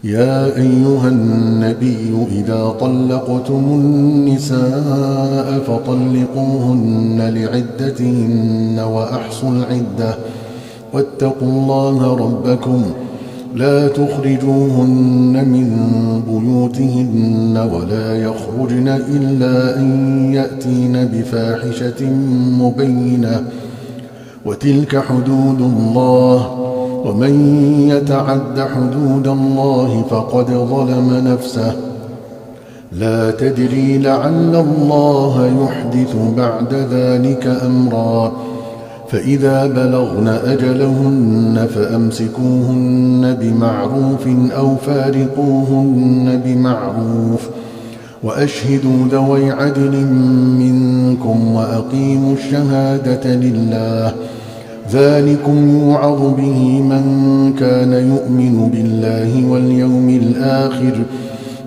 يا أيها النبي إذا طلقتم النساء فطلقوهن لعدتهن وأحصوا العدة واتقوا الله ربكم لا تخرجوهن من بيوتهن ولا يخرجن إلا أن يأتين بفاحشة مبينة وتلك حدود الله ومن يتعد حدود الله فقد ظلم نفسه لا تدري لعل الله يحدث بعد ذلك أمرا فإذا بلغن أجلهن فأمسكوهن بمعروف أو فارقوهن بمعروف وأشهدوا ذوي عدل منكم وأقيموا الشهادة لله ذلكم يوعظ به من كان يؤمن بالله واليوم الآخر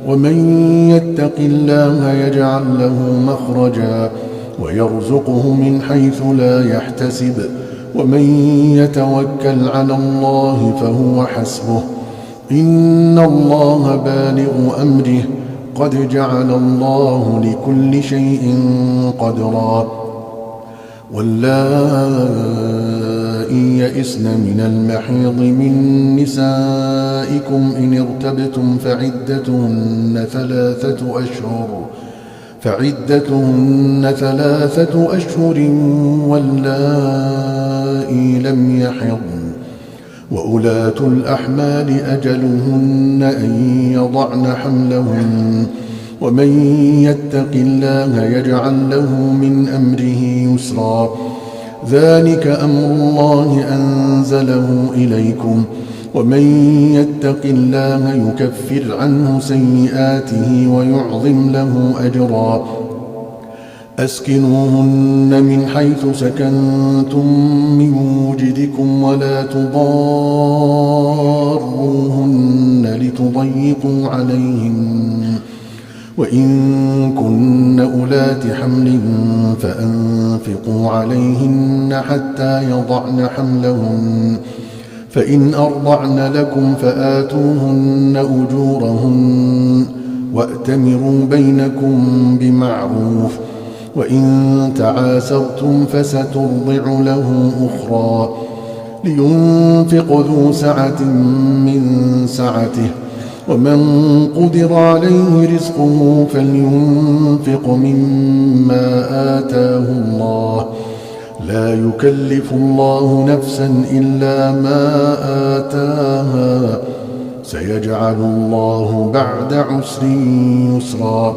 ومن يتق الله يجعل له مخرجا ويرزقه من حيث لا يحتسب ومن يتوكل على الله فهو حسبه إن الله بالغ أمره قد جعل الله لكل شيء قدرا واللائي يئسن من المحيض من نسائكم إن ارتبتم فعدتهن 3 أشهر واللائي لم يحضن وأولاة الأحمال أجلهن أن يضعن حملهن ومن يتق الله يجعل له من أمره يسرا ذلك أمر الله أنزله إليكم ومن يتق الله يكفر عنه سيئاته ويعظم له أجرا أسكنوهن من حيث سكنتم من وجدكم ولا تضاروهن لتضيقوا عليهن وإن كن أولات حمل فأنفقوا عليهن حتى يضعن حملهن فإن أرضعن لكم فآتوهن أجورهن وأتمروا بينكم بمعروف وإن تعاسرتم فسترضع له أخرى لينفق ذو سعة من سعته ومن قدر عليه رزقه فلينفق مما آتاه الله لا يكلف الله نفسا إلا ما آتاها سيجعل الله بعد عسر يسرا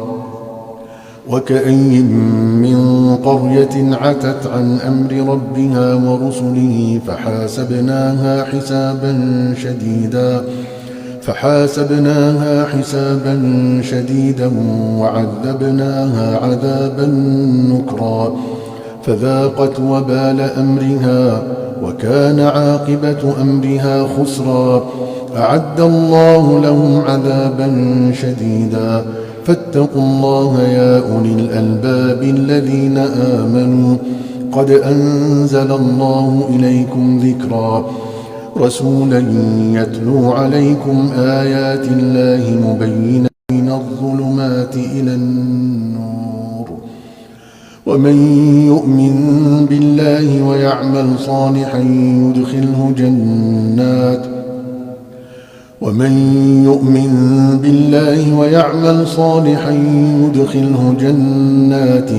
وكأي من قرية عتت عن أمر ربها ورسله فحاسبناها حسابا شديدا وعذبناها عذابا نكرا فذاقت وبال أمرها وكان عاقبة أمرها خسرا أعد الله لهم عذابا شديدا فاتقوا الله يا أولي الألباب الذين آمنوا قد أنزل الله إليكم ذكرا رسولا يتلو عليكم آيات الله مبينة من الظلمات إلى النور ومن يؤمن بالله ويعمل صالحا يدخله جنات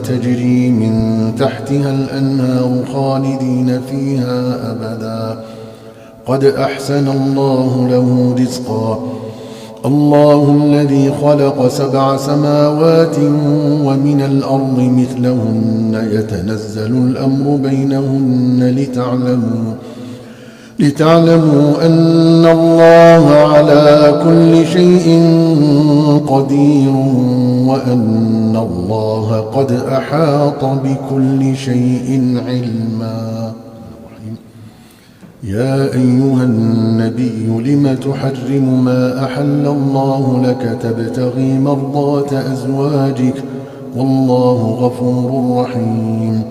تجري من تحتها الأنهار خالدين فيها أبدا قد أحسن الله له رزقا الله الذي خلق 7 سماوات ومن الأرض مثلهن يتنزل الأمر بينهن لتعلموا أن الله على كل شيء قدير وأن الله قد أحاط بكل شيء علما يا أيها النبي لم تحرم ما أحل الله لك تبتغي مرضات أزواجك والله غفور رحيم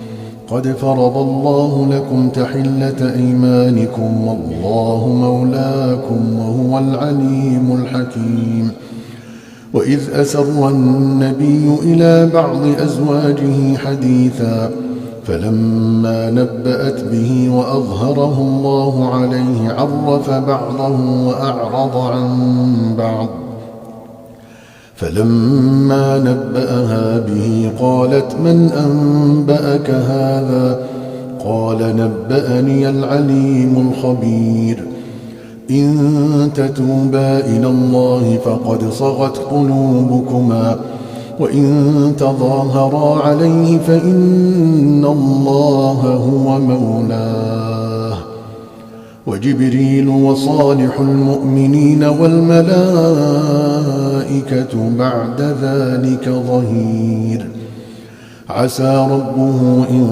قد فرض الله لكم تحلة أيمانكم والله مولاكم وهو العليم الحكيم. وإذ أسر النبي إلى بعض أزواجه حديثا فلما نبأت به وأظهره الله عليه عرف بعضه وأعرض عن بعض. فلما نبأها به قالت من أنبأك هذا؟ قال نبأني العليم الخبير. إن تتوبا إلى الله فقد صغت قلوبكما وإن تظاهرا عليه فإن الله هو مولاه وجبريل وصالح المؤمنين والملائكة بعد ذلك ظهير. عسى ربه إن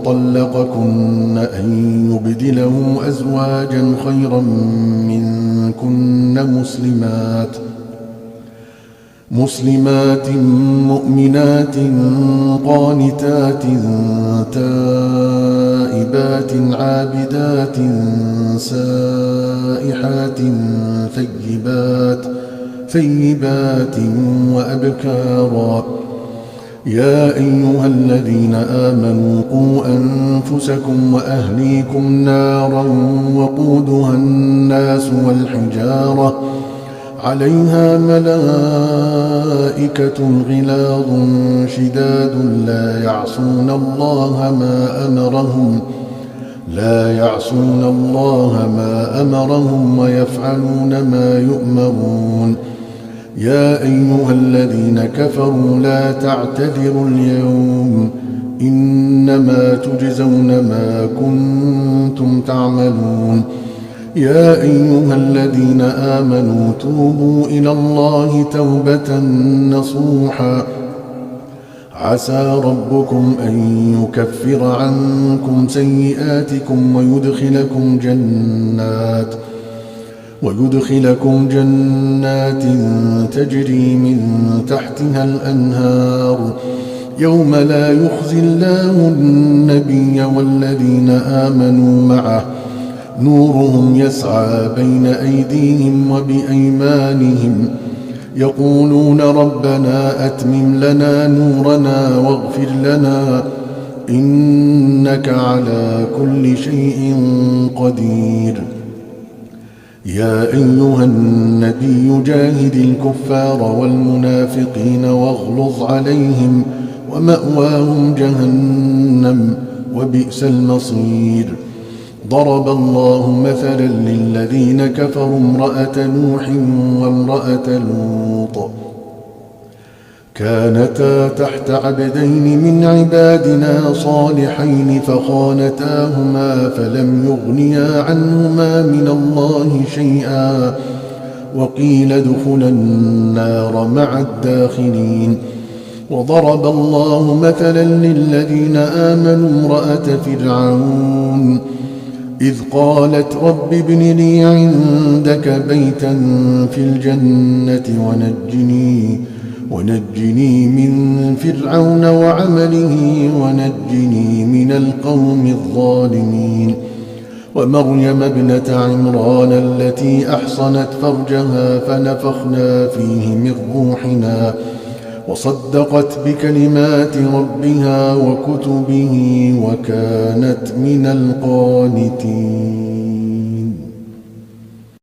طلقكن أن يبدله أزواجا خيرا منكن مسلمات مؤمنات قانتات تائبات عابدات سائحات ثيبات وأبكارا. يا أيها الذين آمنوا قوا أنفسكم وأهليكم نارا وقودها الناس والحجارة عليها ملائكة غلاظ شداد لا يعصون الله ما أمرهم ويفعلون ما يؤمرون. يا أيها الذين كفروا لا تعتذروا اليوم إنما تجزون ما كنتم تعملون. يا أيها الذين آمنوا توبوا إلى الله توبة نصوحا عسى ربكم أن يكفر عنكم سيئاتكم ويدخلكم جنات تجري من تحتها الأنهار يوم لا يخزي الله النبي والذين آمنوا معه نورهم يسعى بين أيديهم وبأيمانهم يقولون ربنا أتمم لنا نورنا واغفر لنا إنك على كل شيء قدير. يا أيها النبي جاهد الكفار والمنافقين واغلظ عليهم ومأواهم جهنم وبئس المصير. ضرب الله مثلا للذين كفروا امرأة نوح وامرأة لوط كانتا تحت عبدين من عبادنا صالحين فخانتاهما فلم يغنيا عنهما من الله شيئا وقيل ادخلا النار مع الداخلين. وضرب الله مثلا للذين آمنوا امرأة فرعون إذ قالت رب ابن لي عندك بيتا في الجنة ونجني من فرعون وعمله ونجني من القوم الظالمين. ومريم ابنة عمران التي أحصنت فرجها فنفخنا فيه من روحنا وصدقت بكلمات ربها وكتبه وكانت من القانتين.